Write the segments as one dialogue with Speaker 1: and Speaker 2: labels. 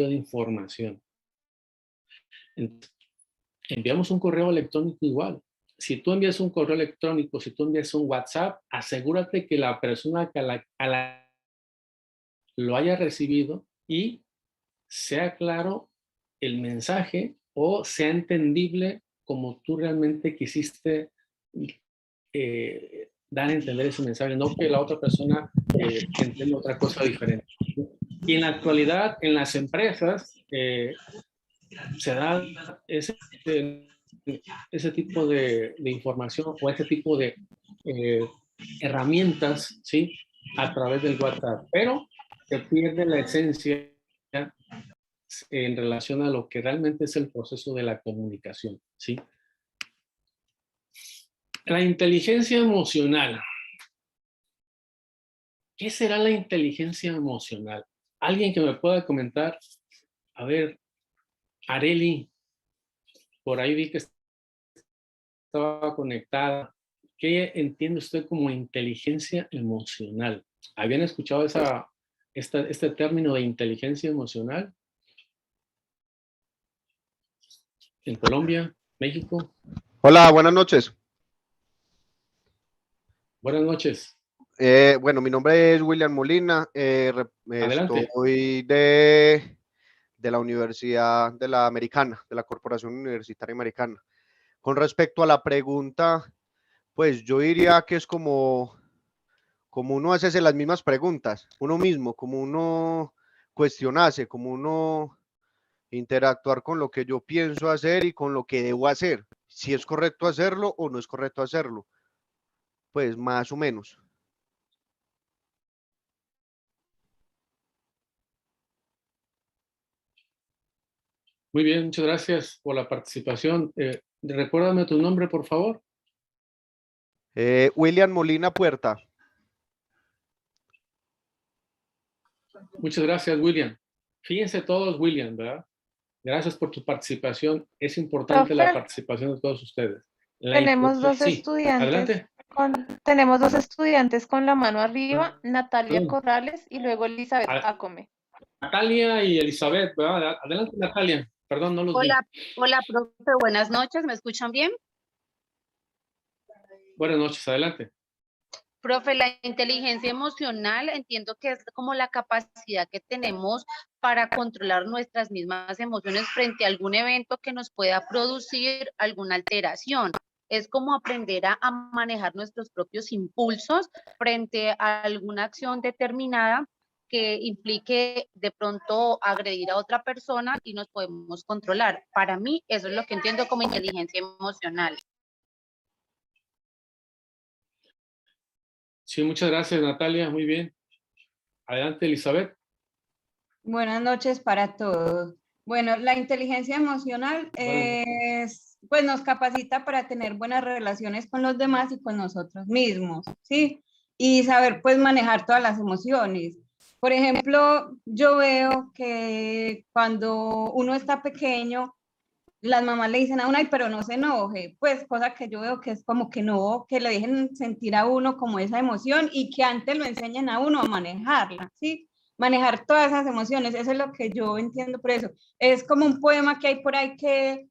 Speaker 1: de información. Entonces, enviamos un correo electrónico igual. Si tú envías un correo electrónico, si tú envías un WhatsApp, asegúrate que la persona que a la lo haya recibido y sea claro el mensaje o sea entendible como tú realmente quisiste dar a entender ese mensaje, no que la otra persona entienda otra cosa diferente. Y en la actualidad, en las empresas, se da ese tipo de información o ese tipo de herramientas, ¿sí? A través del WhatsApp, pero se pierde la esencia en relación a lo que realmente es el proceso de la comunicación, ¿sí? La inteligencia emocional. ¿Qué será la inteligencia emocional? Alguien que me pueda comentar. A ver, Areli, por ahí vi que estaba conectada. ¿Qué entiende usted como inteligencia emocional? ¿Habían escuchado este término de inteligencia emocional? ¿En Colombia? ¿México?
Speaker 2: Hola, buenas noches.
Speaker 1: Buenas noches.
Speaker 2: Bueno, mi nombre es William Molina.
Speaker 1: Adelante.
Speaker 2: Estoy de la Universidad de la Americana, de la Corporación Universitaria Americana. Con respecto a la pregunta, pues yo diría que es como uno hace las mismas preguntas, uno mismo, como uno cuestionarse, como uno interactuar con lo que yo pienso hacer y con lo que debo hacer, si es correcto hacerlo o no es correcto hacerlo, pues más o menos.
Speaker 1: Muy bien, muchas gracias por la participación. Recuérdame tu nombre, por favor.
Speaker 2: William Molina Puerta.
Speaker 1: Muchas gracias, William. Fíjense todos, William, ¿verdad? Gracias por tu participación. Es importante la
Speaker 3: Profe,
Speaker 1: participación de todos ustedes. Sí, adelante.
Speaker 3: tenemos dos estudiantes con la mano arriba, Natalia
Speaker 1: Perdón.
Speaker 3: Corrales y luego Elizabeth
Speaker 1: A-
Speaker 3: Acome.
Speaker 1: Natalia y Elizabeth, ¿verdad? Adelante, Natalia. Perdón, no los vi.
Speaker 4: Hola, hola, profe, buenas noches, ¿me escuchan bien?
Speaker 1: Buenas noches, adelante.
Speaker 4: Profe, la inteligencia emocional entiendo que es como la capacidad que tenemos para controlar nuestras mismas emociones frente a algún evento que nos pueda producir alguna alteración. Es como aprender a manejar nuestros propios impulsos frente a alguna acción determinada que implique de pronto agredir a otra persona y nos podemos controlar. Para mí, eso es lo que entiendo como inteligencia emocional.
Speaker 1: Sí, muchas gracias, Natalia. Muy bien. Adelante, Elizabeth.
Speaker 5: Buenas noches para todos. Bueno, la inteligencia emocional pues nos capacita para tener buenas relaciones con los demás y con nosotros mismos, ¿sí? Y saber pues manejar todas las emociones. Por ejemplo, yo veo que cuando uno está pequeño, las mamás le dicen a uno, ay, pero no se enoje, pues cosa que yo veo que es como que no, que le dejen sentir a uno como esa emoción y que antes lo enseñen a uno a manejarla, ¿sí? Manejar todas esas emociones, eso es lo que yo entiendo por eso. Es como un poema que hay por ahí que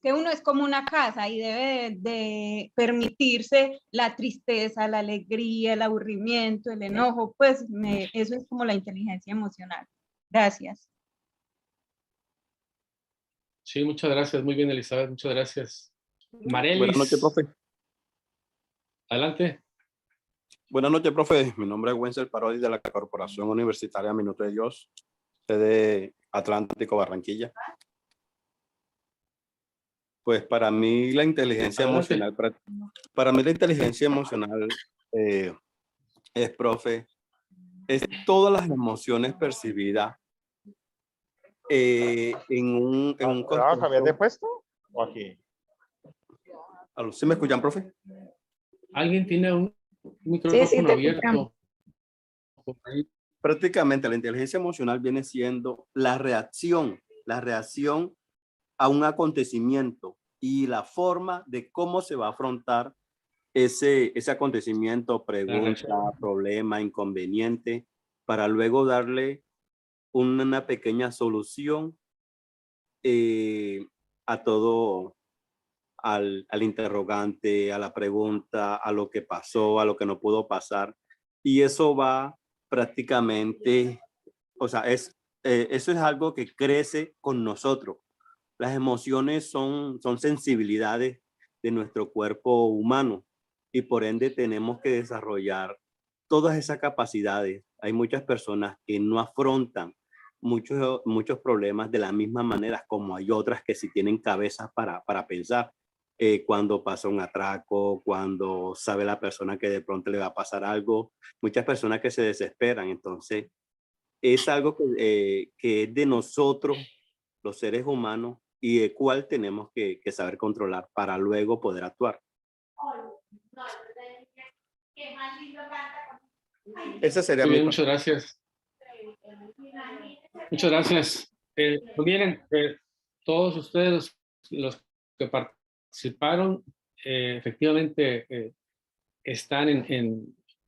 Speaker 5: que uno es como una casa y debe de permitirse la tristeza, la alegría, el aburrimiento, el enojo, pues eso es como la inteligencia emocional. Gracias.
Speaker 1: Sí, muchas gracias. Muy bien, Elizabeth. Muchas gracias.
Speaker 6: Buenas noches,
Speaker 1: Marelis.
Speaker 6: profe.
Speaker 1: Adelante.
Speaker 6: Buenas noches, profe. Mi nombre es Wenzel Parodi de la Corporación Universitaria Minuto de Dios, sede Atlántico, Barranquilla. Pues para mí la inteligencia
Speaker 1: Adelante.
Speaker 6: emocional, para mí la inteligencia emocional es, profe, es todas las emociones percibidas en un
Speaker 7: ¿Vamos a cambiar de puesto o aquí?
Speaker 6: ¿Sí me escuchan, profe?
Speaker 1: ¿Alguien tiene un
Speaker 3: Sí,
Speaker 1: micrófono
Speaker 3: te
Speaker 1: abierto?
Speaker 6: Prácticamente la inteligencia emocional viene siendo la reacción a un acontecimiento y la forma de cómo se va a afrontar ese acontecimiento, pregunta, problema, inconveniente, para luego darle una pequeña solución a todo, al interrogante, a la pregunta, a lo que pasó, a lo que no pudo pasar. Y eso va prácticamente, o sea, eso es algo que crece con nosotros. Las emociones son sensibilidades de nuestro cuerpo humano y por ende tenemos que desarrollar todas esas capacidades. Hay muchas personas que no afrontan muchos problemas de la misma manera, como hay otras que sí tienen cabezas para pensar. Cuando pasa un atraco, cuando sabe la persona que de pronto le va a pasar algo, muchas personas que se desesperan. Entonces, es algo que es de nosotros, los seres humanos, y el cual tenemos que saber controlar para luego poder actuar. Esa sería
Speaker 1: Muy
Speaker 6: mi
Speaker 1: bien, muchas gracias. Muchas gracias. Pues miren, todos ustedes, los que participaron, efectivamente están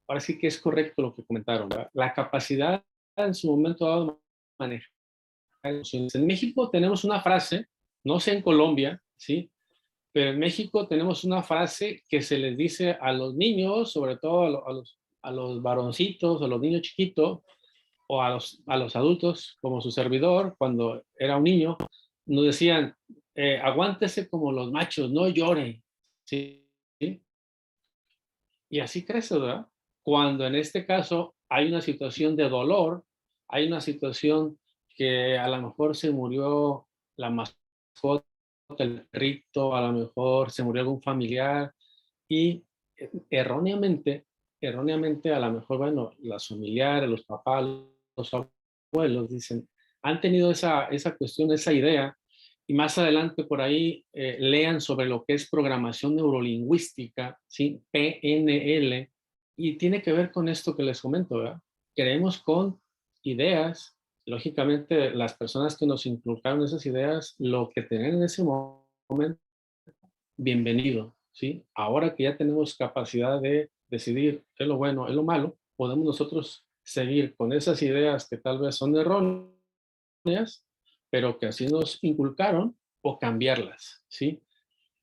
Speaker 1: ahora sí que es correcto lo que comentaron, ¿verdad? La capacidad en su momento dado de manejar emociones. En México tenemos una frase, no sé en Colombia, ¿sí? Pero en México tenemos una frase que se les dice a los niños, sobre todo a los varoncitos, a los niños chiquitos, o a los adultos, como su servidor, cuando era un niño, nos decían, aguántese como los machos, no llore, ¿sí? ¿Sí? Y así crece, ¿verdad? Cuando en este caso hay una situación de dolor, hay una situación que a lo mejor se murió la mascota, el perrito, a lo mejor se murió algún familiar y erróneamente a lo mejor, bueno, las familiares, los papás, los abuelos dicen, han tenido esa cuestión, esa idea, y más adelante por ahí lean sobre lo que es programación neurolingüística, ¿sí? PNL, y tiene que ver con esto que les comento, ¿verdad? Creemos con ideas, lógicamente las personas que nos inculcaron esas ideas, lo que tenían en ese momento, bienvenido, ¿sí? Ahora que ya tenemos capacidad de decidir qué es lo bueno, es lo malo, podemos nosotros seguir con esas ideas que tal vez son erróneas, pero que así nos inculcaron, o cambiarlas, ¿sí?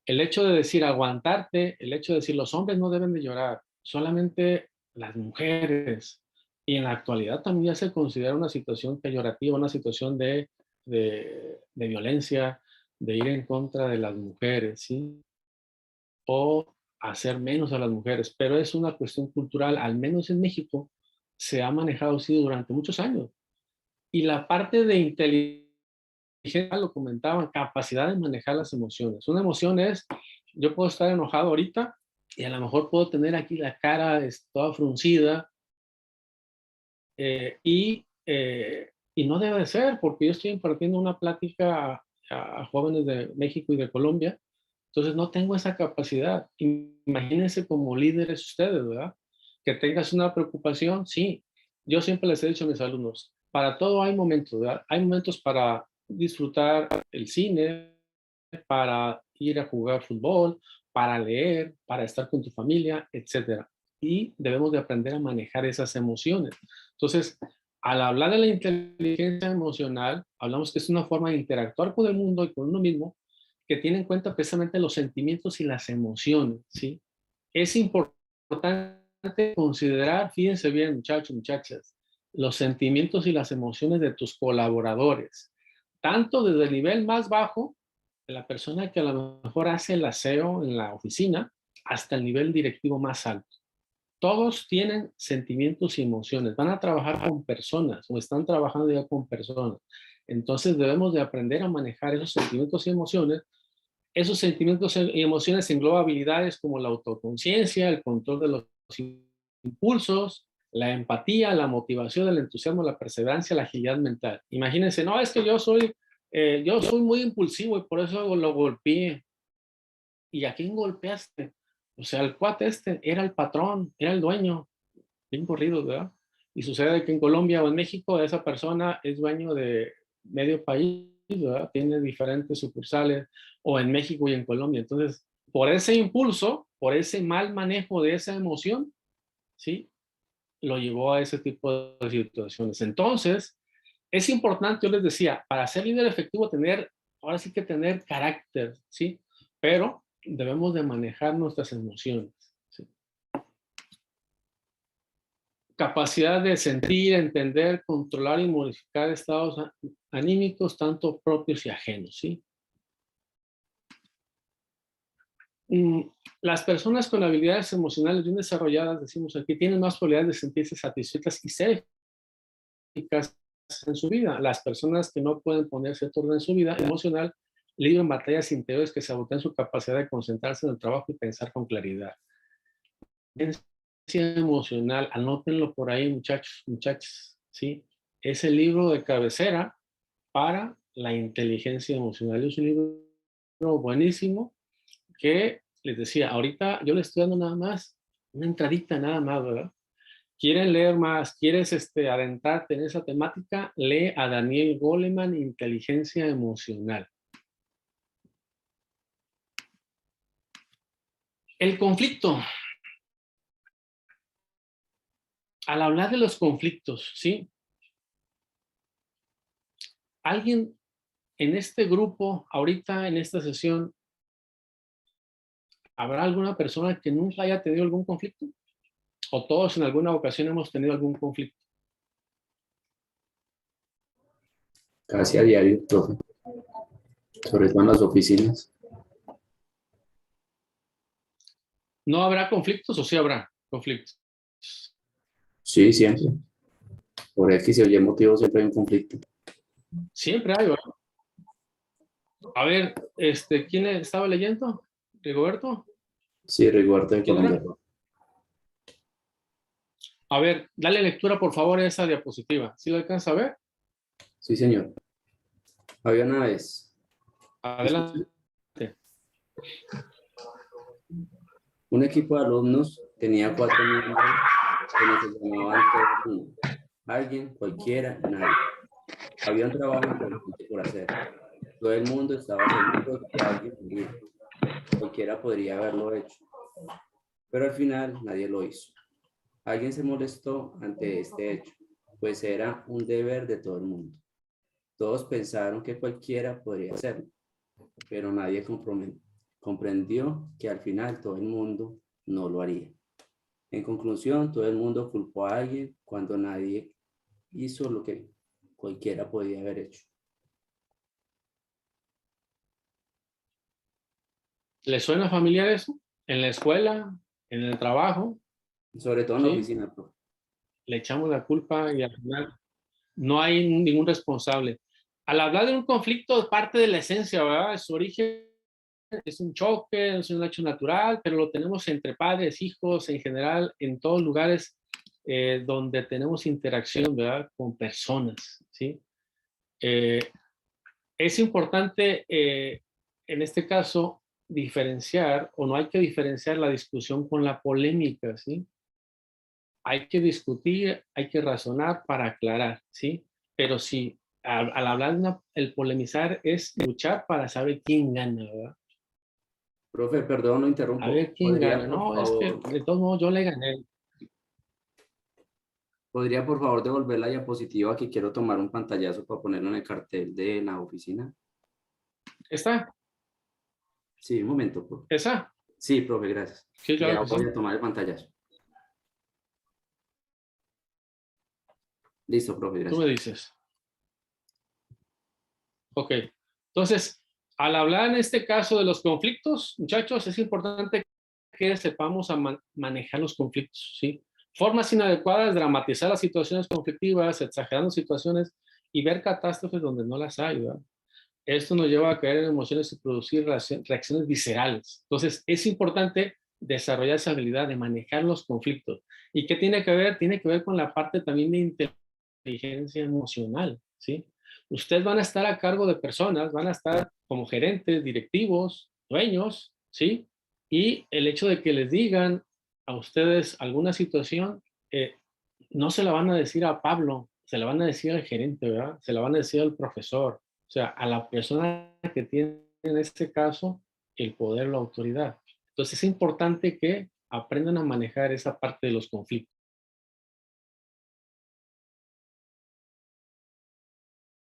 Speaker 1: El hecho de decir aguantarte, el hecho de decir los hombres no deben de llorar, solamente las mujeres, y en la actualidad también ya se considera una situación peyorativa, una situación de violencia, de ir en contra de las mujeres, ¿sí? O hacer menos a las mujeres, pero es una cuestión cultural, al menos en México, se ha manejado así durante muchos años. Y la parte de inteligencia, lo comentaban, capacidad de manejar las emociones. Una emoción es, yo puedo estar enojado ahorita y a lo mejor puedo tener aquí la cara toda fruncida y no debe de ser, porque yo estoy impartiendo una plática a jóvenes de México y de Colombia. Entonces no tengo esa capacidad. Imagínense como líderes ustedes, ¿verdad? Que tengas una preocupación, sí. Yo siempre les he dicho a mis alumnos, para todo hay momentos, ¿verdad? Hay momentos para disfrutar el cine, para ir a jugar fútbol, para leer, para estar con tu familia, etcétera. Y debemos de aprender a manejar esas emociones. Entonces, al hablar de la inteligencia emocional, hablamos que es una forma de interactuar con el mundo y con uno mismo que tiene en cuenta precisamente los sentimientos y las emociones, ¿sí? Es importante considerar, fíjense bien, muchachos, muchachas, los sentimientos y las emociones de tus colaboradores, tanto desde el nivel más bajo, de la persona que a lo mejor hace el aseo en la oficina, hasta el nivel directivo más alto. Todos tienen sentimientos y emociones, van a trabajar con personas o están trabajando ya con personas. Entonces debemos de aprender a manejar esos sentimientos y emociones. Esos sentimientos y emociones engloban habilidades como la autoconciencia, el control de los impulsos, la empatía, la motivación, el entusiasmo, la perseverancia, la agilidad mental. Imagínense, no, es que yo soy muy impulsivo y por eso lo golpeé. ¿Y a quién golpeaste? O sea, el cuate era el patrón, era el dueño, bien corrido, ¿verdad? Y sucede que en Colombia o en México esa persona es dueño de medio país, ¿verdad? Tiene diferentes sucursales, o en México y en Colombia. Entonces, por ese impulso, por ese mal manejo de esa emoción, ¿sí? Lo llevó a ese tipo de situaciones. Entonces, Es importante, yo les decía, para ser líder efectivo ahora sí que tener carácter, ¿sí? Pero debemos de manejar nuestras emociones, ¿sí? Capacidad de sentir, entender, controlar y modificar estados anímicos, tanto propios y ajenos, ¿sí? Las personas con habilidades emocionales bien desarrolladas, decimos aquí, tienen más probabilidades de sentirse satisfechas y ser eficaces en su vida. Las personas que no pueden poner cierto orden en su vida emocional libran batallas interiores que sabotean su capacidad de concentrarse en el trabajo y pensar con claridad. Inteligencia emocional, anótenlo por ahí, muchachos, muchachas, ¿sí? Es el libro de cabecera para la inteligencia emocional. Es un libro buenísimo que les decía, ahorita yo le estoy dando nada más, una entradita nada más, ¿verdad? ¿Quieren leer más? ¿Quieres adentrarte en esa temática? Lee a Daniel Goleman, Inteligencia Emocional. El conflicto. Al hablar de los conflictos, ¿sí? ¿Alguien en este grupo, ahorita en esta sesión, habrá alguna persona que nunca haya tenido algún conflicto? ¿O todos en alguna ocasión hemos tenido algún conflicto?
Speaker 8: Casi a diario, profe. Sobre todo en las oficinas.
Speaker 1: ¿No habrá conflictos o sí habrá conflictos?
Speaker 8: Sí, siempre. Por X o Y motivo siempre hay un conflicto.
Speaker 1: Siempre hay, ¿verdad? A ver, ¿quién estaba leyendo? ¿Rigoberto?
Speaker 8: Sí, Rigoberto de
Speaker 1: ¿Quién era?
Speaker 8: Colombia.
Speaker 1: A ver, dale lectura por favor a esa diapositiva. ¿Sí lo alcanza a ver?
Speaker 8: Sí, señor. Había una vez
Speaker 1: Adelante.
Speaker 8: un equipo de alumnos, tenía 4 miembros que no se llamaban todo el mundo. Alguien, cualquiera, nadie. Había un trabajo importante por hacer. Todo el mundo estaba seguro de que alguien podría. Cualquiera podría haberlo hecho. Pero al final nadie lo hizo. Alguien se molestó ante este hecho, pues era un deber de todo el mundo. Todos pensaron que cualquiera podría hacerlo, pero nadie comprendió que al final todo el mundo no lo haría. En conclusión, todo el mundo culpó a alguien cuando nadie hizo lo que cualquiera podía haber hecho.
Speaker 1: ¿Le suena familiar eso? ¿En la escuela? ¿En el trabajo?
Speaker 8: Sobre todo en la
Speaker 1: ¿Sí?
Speaker 8: oficina, profe.
Speaker 1: Le echamos la culpa y al final no hay ningún responsable. Al hablar de un conflicto, parte de la esencia, ¿verdad? Su origen es un choque, es un hecho natural, pero lo tenemos entre padres, hijos, en general, en todos lugares donde tenemos interacción, ¿verdad? Con personas, ¿sí? Es importante, en este caso, diferenciar, o no hay que diferenciar la discusión con la polémica, ¿sí? Hay que discutir, hay que razonar para aclarar, ¿sí? Pero sí, al hablar el polemizar es luchar para saber quién gana, ¿verdad?
Speaker 8: Profe, perdón, lo interrumpo.
Speaker 1: A ver quién gana. No, es que de todos modos yo le gané.
Speaker 8: ¿Podría por favor devolver la diapositiva que quiero tomar un pantallazo para ponerlo en el cartel de la oficina?
Speaker 1: ¿Está?
Speaker 8: Sí, un momento, profe.
Speaker 1: ¿Esa?
Speaker 8: Sí, profe, gracias.
Speaker 1: Sí, claro
Speaker 8: Ya
Speaker 1: que
Speaker 8: voy
Speaker 1: sí.
Speaker 8: a tomar el pantallazo. Listo, profe,
Speaker 1: Tú
Speaker 8: gracias.
Speaker 1: me dices. Ok. Entonces, al hablar en este caso de los conflictos, muchachos, es importante que sepamos manejar los conflictos, ¿sí? Formas inadecuadas, dramatizar las situaciones conflictivas, exagerando situaciones y ver catástrofes donde no las hay, ¿verdad? Esto nos lleva a caer en emociones y producir reacciones viscerales. Entonces, es importante desarrollar esa habilidad de manejar los conflictos. ¿Y qué tiene que ver? Tiene que ver con la parte también de inteligencia emocional, ¿sí? Ustedes van a estar a cargo de personas, van a estar como gerentes, directivos, dueños, ¿sí? Y el hecho de que les digan a ustedes alguna situación, no se la van a decir a Pablo, se la van a decir al gerente, ¿verdad? Se la van a decir al profesor, o sea, a la persona que tiene en este caso el poder o la autoridad. Entonces es importante que aprendan a manejar esa parte de los conflictos.